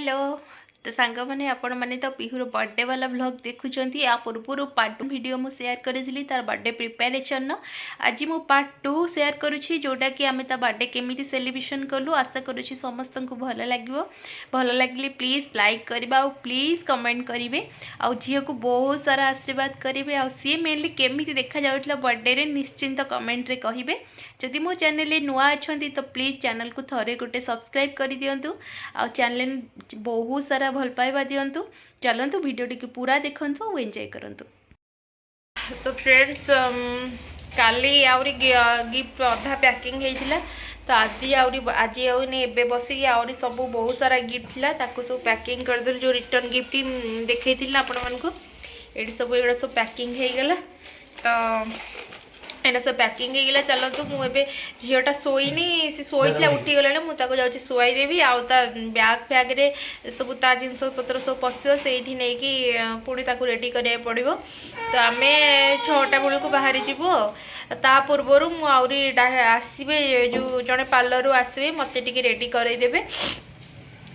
Hello तो सांग मैंने आपण मैंने तो पिहुर बर्थडे वाला व्लॉग देखुंत या पूर्व पार्ट 2 वीडियो मु शेयर करी तार बर्थडे प्रिपेरेसन आज मु पार्ट 2 शेयर करुँची जोटा कि आम ता बर्थडे केमी सेलिब्रेशन कलु आशा करुँची समस्त को भल लगे भल लगे प्लीज लाइक करवा और प्लीज कमेंट करेंगे आउ झील को बहुत सारा आशीर्वाद करेंगे आ सी मेनली केमी देखा जाऊला बर्थडे रे निश्चिंत कमेंट रे कहे जदि मो चैनल नुआ अच्छा तो प्लीज चैनल को थरे गोटे सब्सक्राइब कर दिंतु आ चैनल बहुत सारा भल पाइबा दिंतु चलतु वीडियो टी पूरा देखु और एंजॉय करंतु। तो फ्रेंड्स काली आउरी गिफ्ट अधा पैकिंग होता तो आज एबे बसिक आउरी सब बहुत सारा गिफ्ट था ताको सब पैकिंग करदे जो रिटर्न गिफ्ट देखी आपण मानक ये सब एगुड़ा सब पैकिंग हो गला तो एटा सब पैकिंग होगा चलतु मुझे झीटा शोनी सी शोला उठीगला मुझे जाऊँगी शुआईदेवी आउता बैग फैग्रे सब ता जिनस पत्र सब पशो से पुणी रेडी करा पड़ो तो आम 6टा बेलू बाहरी जीवु ता पूर्वर मुझे आसवे जो जड़े पार्लर आसवे मत रेडी करदेवे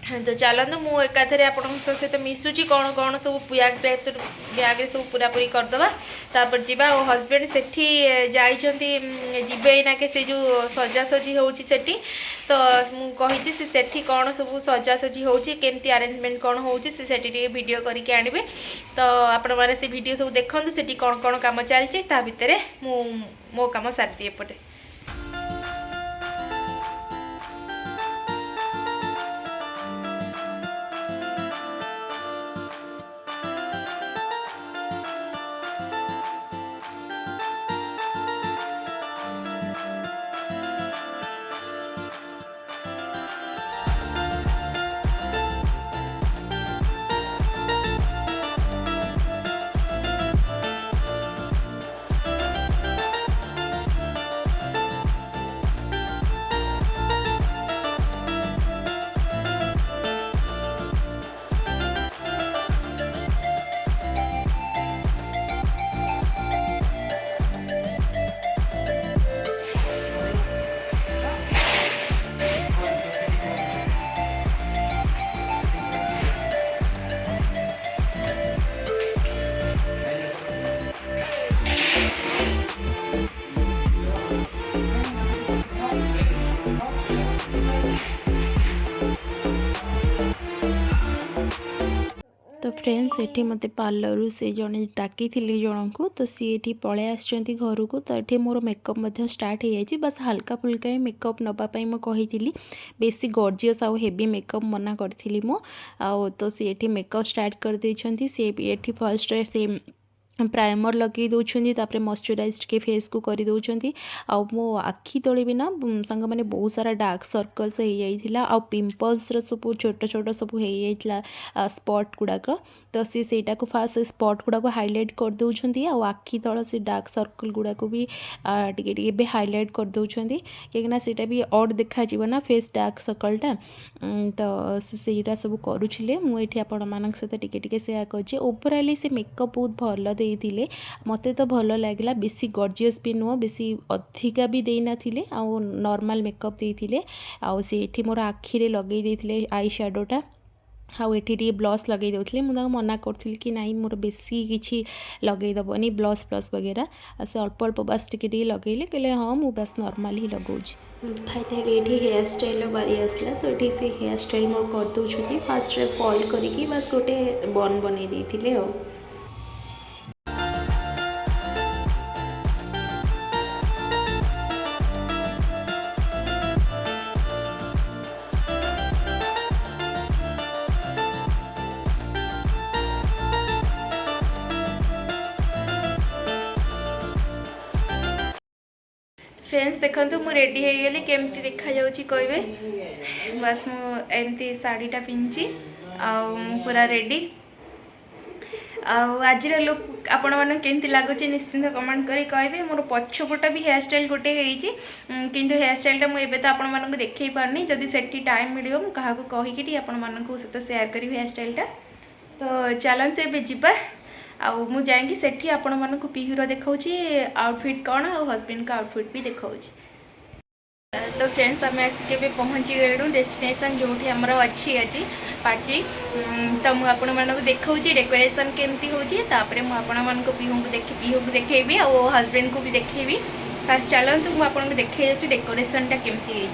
तो चलते मुझे एकाथरे आप सहित मिसुची कौन कौन सब बैग सब पूरा पूरी करदे तापर जीवा और हजबैंड सेठी जीवे ना के से जो सजासजी होची सेठी तो मुझे सेठी कौन सब सजासजी होची केमती अरेंजमेंट कौन होची से सेठी वीडियो करके आनिबे तो आपण माने से वीडियो सब देखंतु सेठी कौन कौन काम चलची ता भितरे मो काम सारती एपटे। तो फ्रेंड्स ये मत पार्लर से जड़े डाकी जन को तो सी ये पलि आर को तो ये मोर मेकअप स्टार्ट हो जाए बस हल्का फुल्का ही मेकअप नापी मुझे बेसी गॉर्जियस आउ हेवी मेकअप मना करी मो तो सी ये मेकअप स्टार्ट कर देछंती सी ये फर्स्ट से प्राइमर लगे दौरान तापर मॉइस्चराइज के फेस को कर दौरान आउ मो आखि तले भी ना सांग मैंने बहुत सारा डार्क सर्कल्स हो जाइला आ पिंपल्स सब छोट छोट सब हो जाइला स्पॉट गुड़ाक तो सी सेटा को फास्ट स्पॉट गुड़ाक हाईलाइट कर दौरान आउ आखि तल से डार्क सर्कल गुड़ाक भी टे हाईलाइट कर दौरान कहीं सीटा भी ऑड देखा ना फेस डार्क सर्कलटा तो सीटा सब करुले मुझे आपण मान सहित टे सेयार कर ओवरऑल से मेकअप बहुत भल देइथिले मते तो भल लागला बेसी गॉर्जियस भी नुह बेसी अधिका भी देई नथिले आ नॉर्मल मेकअप देइथिले आ से एठी मोर आखि रे लगेई देइथिले आई शैडोटा आउ ये ब्लश लगे देते मुझे मना करी कि नाई मोर बेसी किसी लगेदबनी ब्लश प्लस वगैरह से अल्प अल्प बस टे लगेले कहले हाँ मुझे बस नॉर्मल ही लगाऊँ। फाइनाली ये हेयर स्टाइल बारी आसला तो ये से हेयर स्टाइल मोर कर दूँ फास्ट फॉल करके बस गोटे बन बन देते आ फ्रेंड्स देखो मु रेडी हो गली केमती देखा जाऊँगी कहे बस मुझे शाढ़ीटा पिंधि पूरा रेडी आज लुक आपण मैंने केमती लगुच निश्चिंत कमेंट करी कहे मोर पछपट भी हेयर स्टाइल गोटे किंतु हेयर स्टाइलटा मुझे तो आपण मानक देखई पारनी जदि सेठी टाइम मिलियो मु काहाकू कहीकि आपण मानक सहित शेयर करी हेयर स्टाइलटा तो चलते एबे जिबा आउ मु जाएंगी सेठी आपण मानक पिहुर देखाउची आउटफिट कौन और हस्बैंड का आउटफिट भी देखाउची। तो फ्रेंड्स आम आसिक पहुँची गलु डेस्टिनेशन जो आमर अच्छी आज पार्टी। तो मुझे आपण मानक देखा डेकोरेशन केमती होपर मुझे पीहू को देखी और हजबैंड को भी देखी। फास्ट चलते मुझे आपको देखी डेकोरेशन टा केमती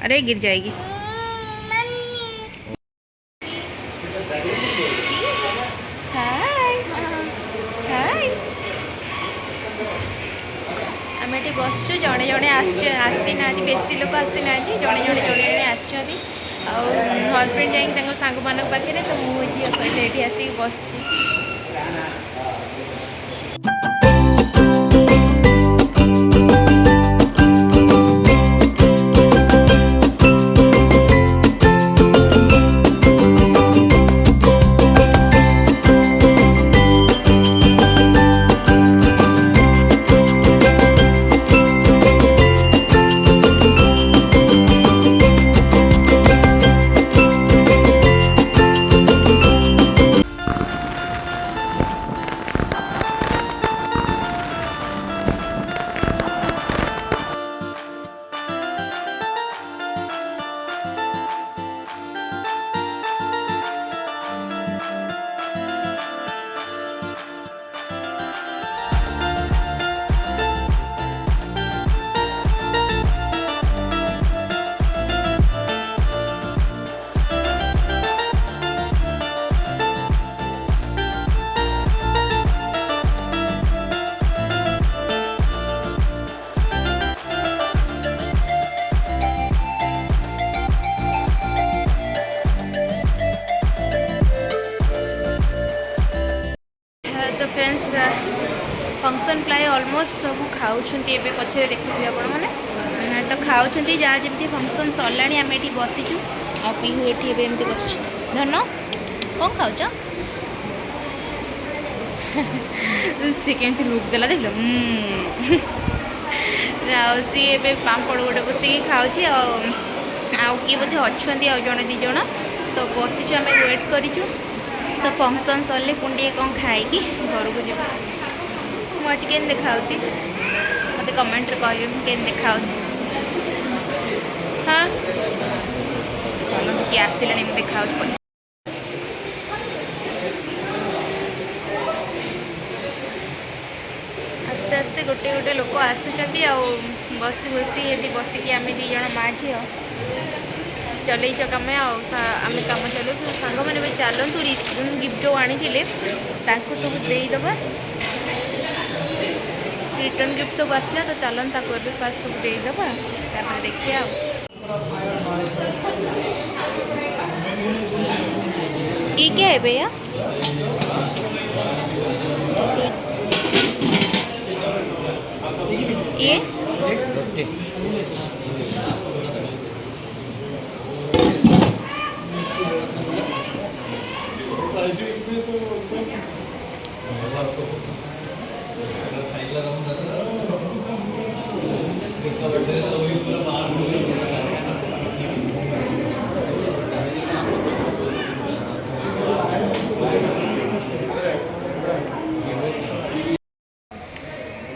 अरे गिर जाएगी। हाय हाय आम ये बस जड़े जड़े आसी ना बेसी लोक आसी ना जड़े जड़े जड़े हजबैंड जाइए सांग मान पाखे तो मुझे झील सहित ये आसिक बस। तो फ्रेंड्स फंक्शन प्राय ऑलमोस्ट सब खाऊँ पछे देखिए आपण मैंने तो खाऊँ जहाँ जमी फंक्शन सरला आम ये बसीचु आ पीहू ये एमती बस धन कौन खाऊ सी केमती लुक देला देख सी ए पापड़ गोटे बस खाऊँ आउ किए बोधे अच्छा जड़े दीज तो बसीचु आम वेट करूँ तो फंक्शन सरले पुंडी कौन खाई घर को जी मुझे के देखा मत कमेंट कह के देखा हाँ चलो किए आसला देखा आस्ते आस्ते गोटे गोटे लोक आसुँच बसी बसी ये बसिकी आम दीज माँ झी चल कम आम कम चलो सांग मैंने भी चलतु रिटर्न गिफ्ट जो आनी सब देदबा रिटर्न गिफ्ट सब आसला तो चलता पास सब देदबा देखिए ये क्या है भैया ये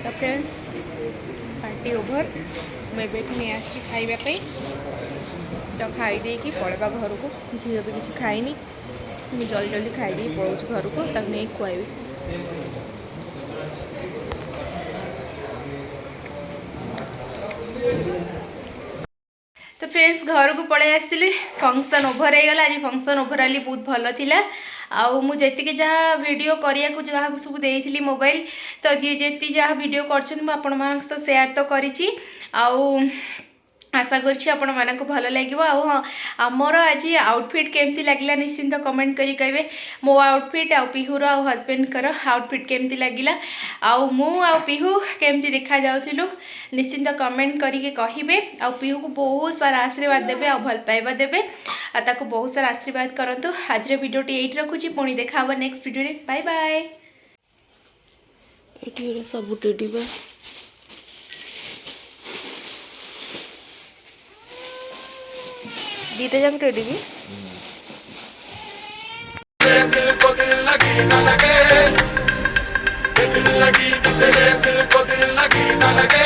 तो फ्रेंड्स पार्टी ओभर मुझे नहीं आसी खावाई तो खाई कि पलवा घर को झील भी किसी खाईनी मुझे जल्दी जल्दी खाई पलाऊँ घर को तक नहीं खुआबी। तो फ्रेंड्स घर को पलि आसली फंक्शन ओभर हो गला। आज फंक्शन ओभर आली बहुत भल थिला आउ मु जेतिके जहाँ वीडियो करिया को जहाँ सब देइथिली मोबाइल तो जी जेति जहाँ वीडियो करछन मु आपण मानक सेयार तो करिछि आउ आशा करछि आपण मानक भल लगे। हाँ आमर आज आउटफिट केमती लगिला निश्चिंत कमेंट करी कहे मो आउटफिट आ पिहूर आ हजबैंड कर आउटफिट केमती लगिला आउ मु आ पिहू केमती देखा जाउथिलु निश्चिंत कमेंट करिके कहिबे। आ पिहू को बहुत सारा आशीर्वाद देबे आ भल पाइबा देबे आ ताको बहुत सारा आशीर्वाद करंतु। आज रे वीडियो टी एट रखुची पुणी देखा हबो नेक्स्ट वीडियो रे। Bye bye. एठी सब टेडी बा दीते जंग टेडी भी दिल को दिल लगी ना लगे दिल लगी तेरे दिल को दिल लगी ना लगे।